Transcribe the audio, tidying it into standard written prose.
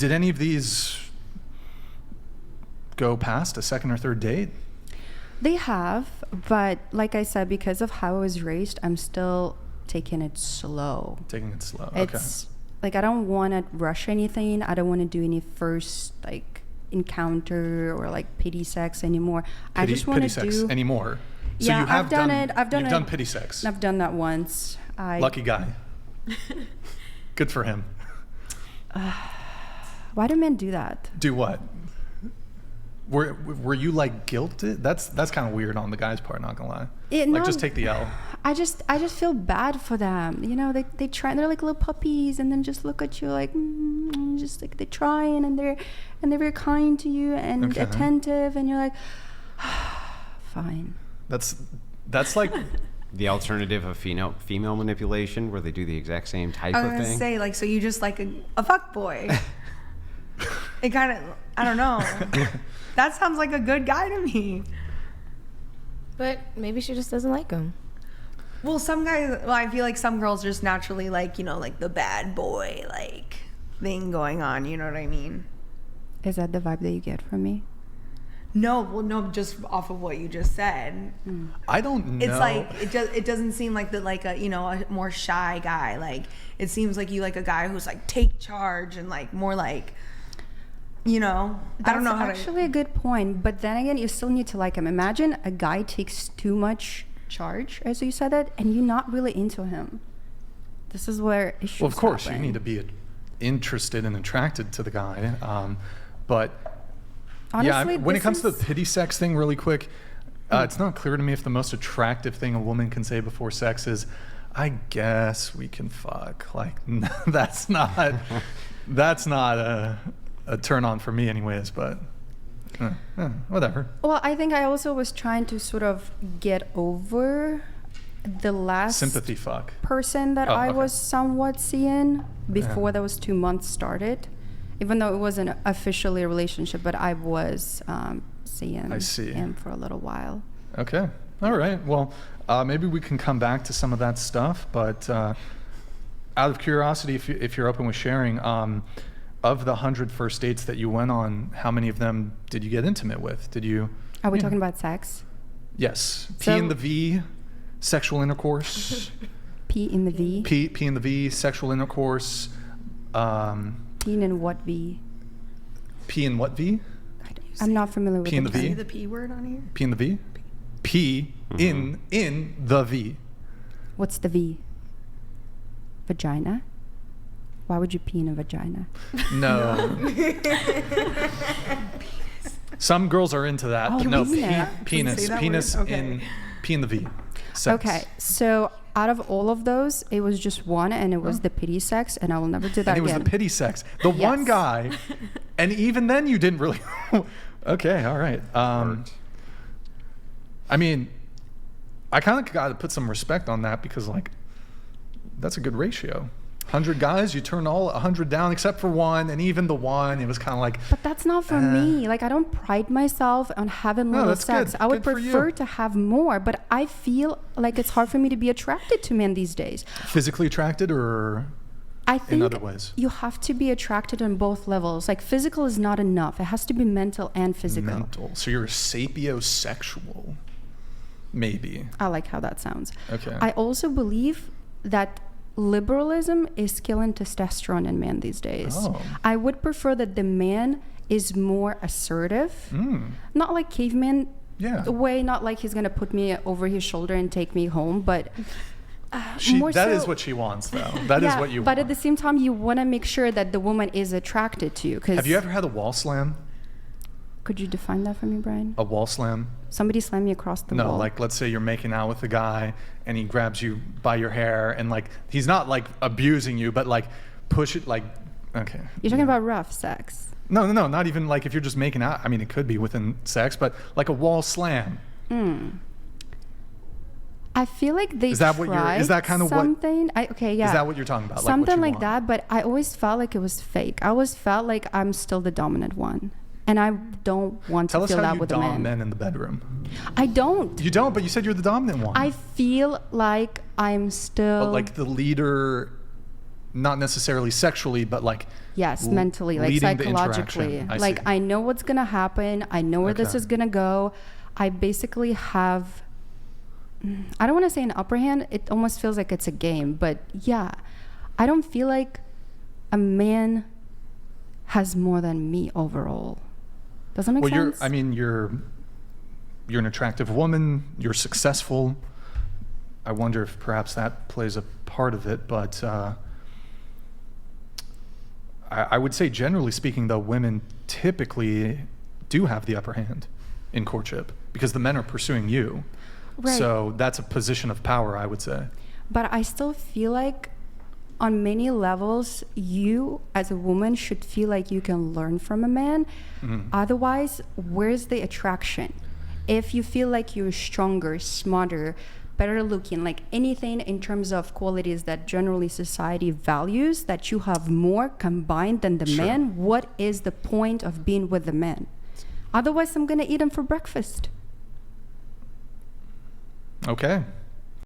Did any of these go past a second or third date? They have, but like I said, because of how I was raised, I'm still taking it slow. Taking it slow. It's like I don't want to rush anything. I don't want to do any first like encounter or like pity sex anymore. I just want to do anymore. So yeah, you have I've done it. I've done pity sex. I've done that once. Lucky guy. Good for him. Why do men do that? Do what? Were you like guilted? That's kind of weird on the guy's part. Not gonna lie. Just take the L. I just feel bad for them. You know, they try. They're like little puppies, and then just look at you like, just like they're trying, and they're very kind to you and attentive, and you're like, fine. That's like the alternative of female manipulation, where they do the exact same type of thing. I was gonna say, like, so you just like a fuck boy. It kind of, I don't know. That sounds like a good guy to me. But maybe she just doesn't like him. Well, some guys, I feel like some girls just naturally like, you know, like the bad boy, like, thing going on. You know what I mean? Is that the vibe that you get from me? No, just off of what you just said. I don't know. It's like, it doesn't seem like a more shy guy. Like, it seems like you like a guy who's like, take charge and like, more like, you know, I don't know how to... That's actually a good point. But then again, you still need to like him. Imagine a guy takes too much charge, as you said it, and you're not really into him. This is where issues Well, of course, happen. you need to be interested and attracted to the guy. But honestly, when it comes to the pity sex thing, really quick, it's not clear to me if the most attractive thing a woman can say before sex is, I guess we can fuck. Like, that's not a turn on for me anyways, but whatever. Well, I think I also was trying to sort of get over the last sympathy fuck person that I was somewhat seeing before those 2 months started, even though it wasn't officially a relationship, but I was seeing him for a little while. Okay. All right. Well, maybe we can come back to some of that stuff, but out of curiosity, if you're open with sharing, of the 100 first dates that you went on, how many of them did you get intimate with? Are we talking about sex? Yes. P in the V, sexual intercourse. P in the V? P in the V, sexual intercourse. P in what V? P in what V? I'm not familiar with P in the V. the P word on here? P in the V? P in the V. What's the V? Vagina? Why would you pee in a vagina? No. Some girls are into that. Oh, no, penis. Penis in P in the V. Sex. Okay, so out of all of those, it was just one, and it was the pity sex, and I will never do that again. And it was the pity sex. The one guy, and even then you didn't really... Okay, all right. I mean, I kind of got to put some respect on that because, like, that's a good ratio. 100 guys, you turn all 100 down except for one, and even the one, it was kind of like... But that's not for me. Like, I don't pride myself on having little sex. Good. I would prefer to have more, but I feel like it's hard for me to be attracted to men these days. Physically attracted or I think in other ways? You have to be attracted on both levels. Like, physical is not enough. It has to be mental and physical. Mental. So you're sapiosexual, maybe. I like how that sounds. Okay. I also believe that liberalism is killing testosterone in men these days. I would prefer that the man is more assertive, not like caveman way, not like he's gonna put me over his shoulder and take me home, but that is what she wants, though. That is what you want. But at the same time, you want to make sure that the woman is attracted to you. Have you ever had a wall slam? Could you define that for me, Brian? A wall slam? Somebody slam me across the wall. No, like, let's say you're making out with a guy and he grabs you by your hair and, like, he's not, like, abusing you, but, like, push it, like, okay. You're talking about rough sex. No, not even, like, if you're just making out. I mean, it could be within sex, but, like, a wall slam. I feel like they tried is that kind of something. Is that what you're talking about? Something like that, but I always felt like it was fake. I always felt like I'm still the dominant one. And I don't want to feel that with a man. Tell us how you dom men in the bedroom. I don't. You don't, but you said you're the dominant one. I feel like I'm still... But like the leader not necessarily sexually, but like yes, mentally, like leading the psychologically. interaction. Like see. I know what's gonna happen. I know where this Okay. is gonna go. I basically have, I don't want to say an upper hand. It almost feels like it's a game, but yeah, I don't feel like a man has more than me overall. Does that make sense? You're an attractive woman. You're successful. I wonder if perhaps that plays a part of it, but I would say, generally speaking, though, women typically do have the upper hand in courtship because the men are pursuing you. Right. So that's a position of power, I would say. But I still feel like on many levels, you as a woman should feel like you can learn from a man. Otherwise, where's the attraction? If you feel like you're stronger, smarter, better looking, like anything in terms of qualities that generally society values, that you have more combined than the Sure. man, what is the point of being with the man? Otherwise, I'm going to eat him for breakfast. Okay.